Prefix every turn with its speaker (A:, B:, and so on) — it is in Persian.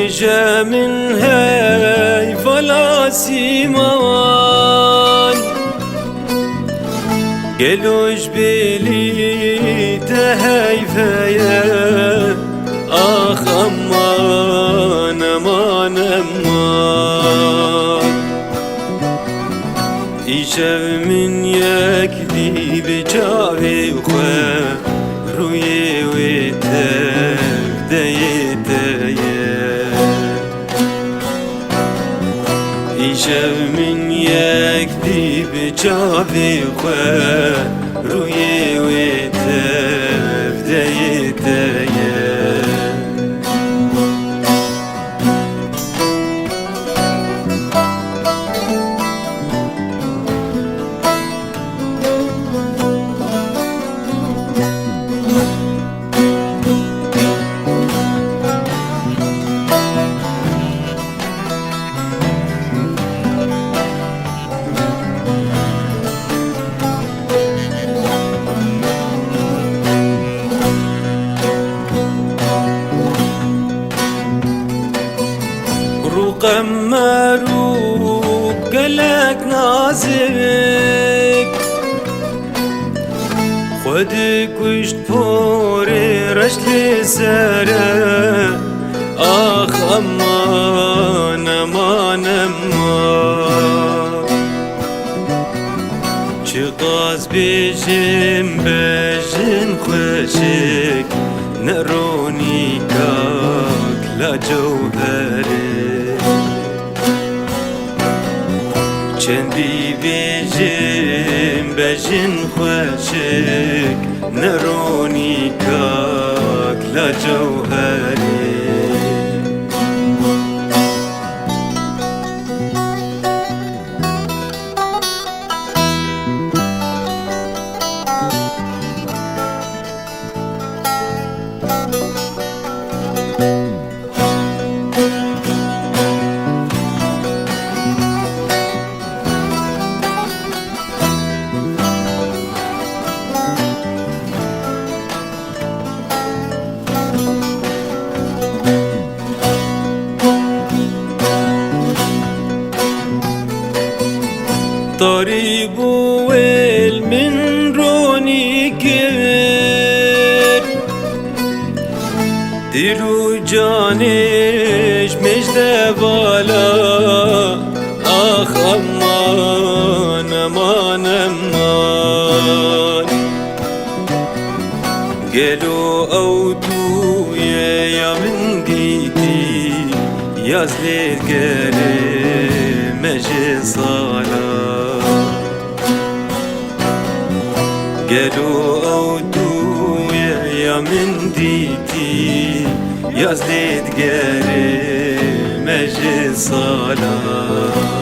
A: بجا من هاي فلا سيمان قالوش بلي تهاي فيا آخ أمان أمان أمان إيشاف من يكدي بجاوي وخا روي ويتاك دايتايا إيشاف من يكدي بجاوي وخا روي ويتاك دايتايا قمرو قلك نازك خودك وشت بوري رجل سارة آخ أمان أمان أمان چقاز بجم بجن خوشك نروني كاك لا جوهرك چندی بیجم بجن خوشک نرونی کاک لا جوهری طريب ويل من روني كبر ديرو جانش مجد بالا آخ أمان أمان أمان قالوا أودو يا من قيتي يازلي الكريم مجي صالة قالوا أودو يا من ديتي يا زيد قاري مجي صلاة